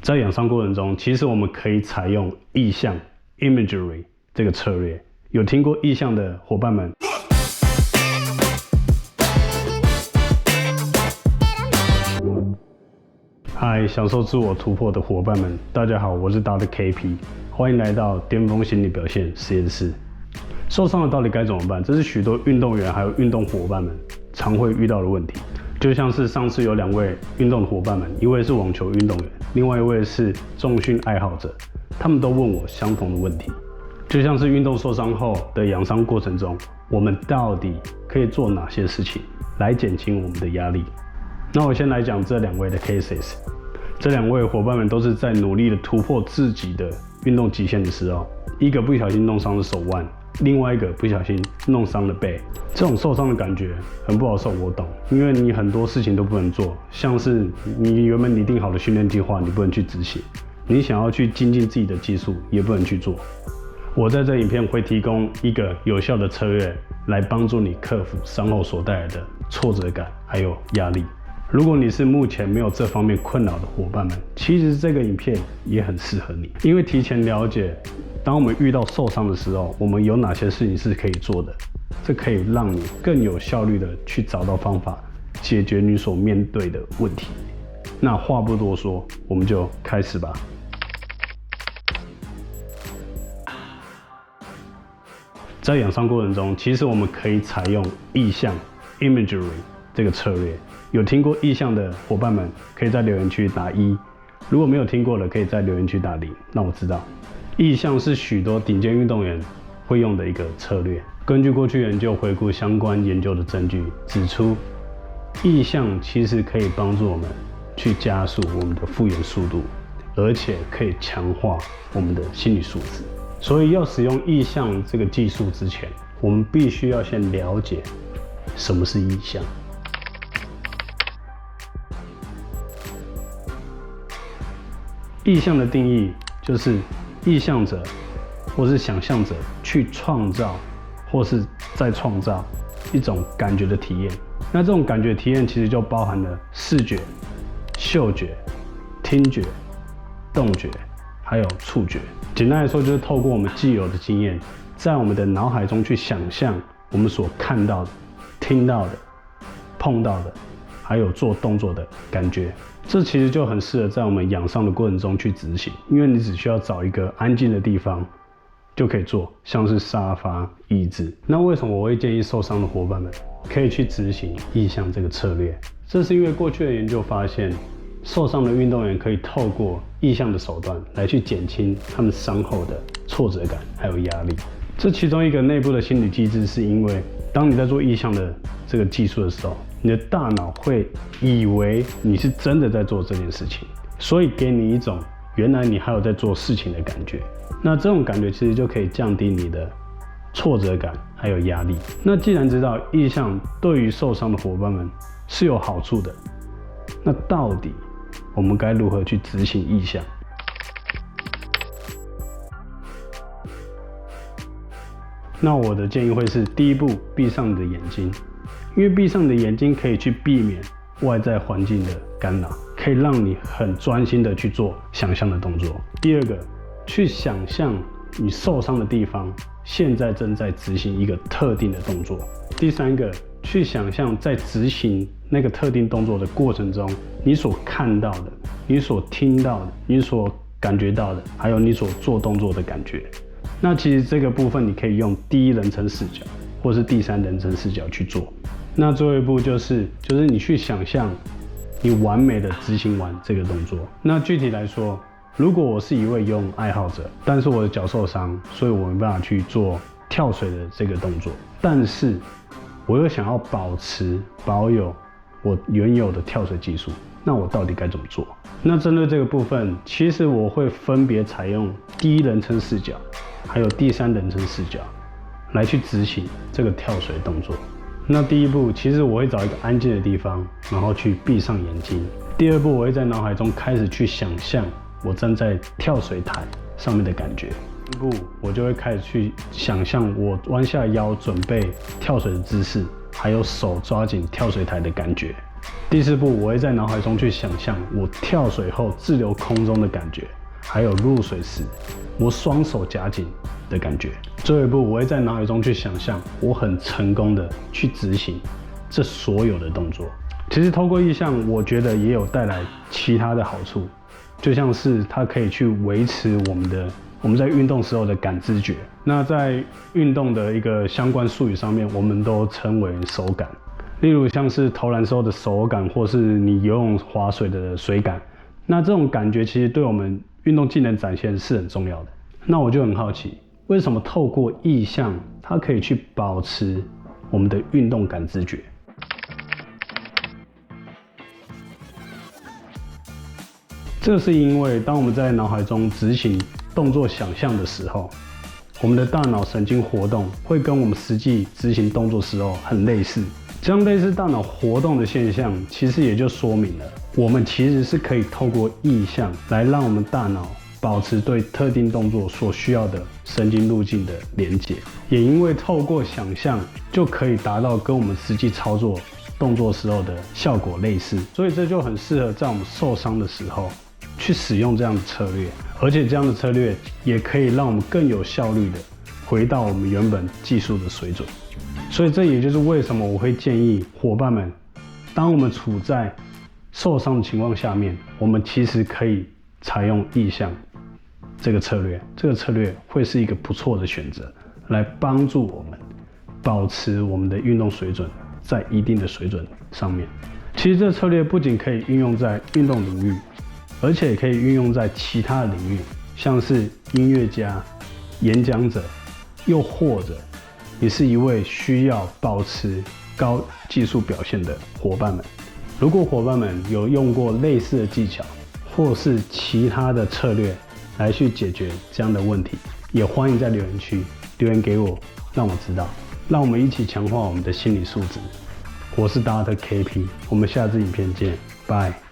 在养伤过程中，其实我们可以采用意象 （imagery） 这个策略。有听过意象的伙伴们，嗨，享受自我突破的伙伴们，大家好，我是Dr. KP， 欢迎来到巅峰心理表现实验室。受伤了到底该怎么办？这是许多运动员还有运动伙伴们常会遇到的问题。就像是上次有2位运动的伙伴们，一位是网球运动员，另外一位是重训爱好者，他们都问我相同的问题。就像是运动受伤后的养伤过程中，我们到底可以做哪些事情来减轻我们的压力？那我先来讲这2位的 cases。这2位伙伴们都是在努力的突破自己的运动极限的时候，一个不小心弄伤了手腕，另外一个不小心弄伤了背。这种受伤的感觉很不好受，我懂，因为你很多事情都不能做，像是你原本拟定好的训练计划，你不能去执行；你想要去精进自己的技术，也不能去做。我在这影片会提供一个有效的策略，来帮助你克服伤后所带来的挫折感还有压力。如果你是目前没有这方面困扰的伙伴们，其实这个影片也很适合你，因为提前了解，当我们遇到受伤的时候，我们有哪些事情是可以做的，这可以让你更有效率的去找到方法，解决你所面对的问题。那话不多说，我们就开始吧。在养伤过程中，其实我们可以采用意象 （imagery） 这个策略。有听过意象的伙伴们，可以在留言区打1；如果没有听过的，可以在留言区打0，让我知道。意象是许多顶尖运动员会用的一个策略。根据过去研究回顾相关研究的证据，指出意象其实可以帮助我们去加速我们的复原速度，而且可以强化我们的心理素质。所以要使用意象这个技术之前，我们必须要先了解什么是意象。意象的定义就是意象者或是想象者去创造或是再创造一种感觉的体验。那这种感觉体验其实就包含了视觉、嗅觉、听觉、动觉还有触觉。简单来说，就是透过我们既有的经验，在我们的脑海中去想象我们所看到的、听到的、碰到的还有做动作的感觉。这其实就很适合在我们养伤的过程中去执行，因为你只需要找一个安静的地方就可以做，像是沙发、椅子。那为什么我会建议受伤的伙伴们可以去执行意象这个策略？这是因为过去的研究发现，受伤的运动员可以透过意象的手段来去减轻他们伤后的挫折感还有压力。这其中一个内部的心理机制，是因为当你在做意象的这个技术的时候，你的大脑会以为你是真的在做这件事情，所以给你一种原来你还有在做事情的感觉。那这种感觉其实就可以降低你的挫折感还有压力。那既然知道意象对于受伤的伙伴们是有好处的，那到底我们该如何去执行意象？那我的建议会是，第一步，闭上你的眼睛，因为闭上你的眼睛可以去避免外在环境的干扰，可以让你很专心的去做想象的动作。第二个，去想象你受伤的地方现在正在执行一个特定的动作。第三个，去想象在执行那个特定动作的过程中，你所看到的、你所听到的、你所感觉到的，还有你所做动作的感觉。那其实这个部分你可以用第一人称视角或是第三人称视角去做。那最后一步就是你去想象你完美的执行完这个动作。那具体来说，如果我是一位游泳爱好者，但是我的脚受伤，所以我没办法去做跳水的这个动作，但是我又想要保有我原有的跳水技术，那我到底该怎么做？那针对这个部分，其实我会分别采用第一人称视角还有第三人称视角来去执行这个跳水动作。那第一步，其实我会找一个安静的地方，然后去闭上眼睛。第二步，我会在脑海中开始去想象我站在跳水台上面的感觉。第三步，我就会开始去想象我弯下腰准备跳水的姿势，还有手抓紧跳水台的感觉。第4步，我会在脑海中去想象我跳水后滞留空中的感觉，还有入水时我双手夹紧的感觉。最后一步，我会在脑海中去想象我很成功的去执行这所有的动作。其实透过意象，我觉得也有带来其他的好处，就像是它可以去维持我们在运动时候的感知觉。那在运动的一个相关术语上面，我们都称为手感。例如像是投篮时候的手感，或是你游泳划水的水感。那这种感觉其实对我们运动技能展现是很重要的。那我就很好奇，为什么透过意象，它可以去保持我们的运动感知觉？这是因为当我们在脑海中执行动作想象的时候，我们的大脑神经活动会跟我们实际执行动作时候很类似。这样类似大脑活动的现象，其实也就说明了我们其实是可以透过意象来让我们大脑保持对特定动作所需要的神经路径的连结。也因为透过想象就可以达到跟我们实际操作动作时候的效果类似，所以这就很适合在我们受伤的时候去使用这样的策略，而且这样的策略也可以让我们更有效率的回到我们原本技术的水准。所以这也就是为什么我会建议伙伴们，当我们处在受伤的情况下面，我们其实可以采用意象这个策略，这个策略会是一个不错的选择，来帮助我们保持我们的运动水准在一定的水准上面。其实这个策略不仅可以运用在运动领域，而且也可以运用在其他的领域，像是音乐家、演讲者，又或者你是一位需要保持高技术表现的伙伴们。如果伙伴们有用过类似的技巧，或是其他的策略来去解决这样的问题，也欢迎在留言区留言给我，让我知道，让我们一起强化我们的心理素质。我是 Dr. KP， 我们下支影片见，拜。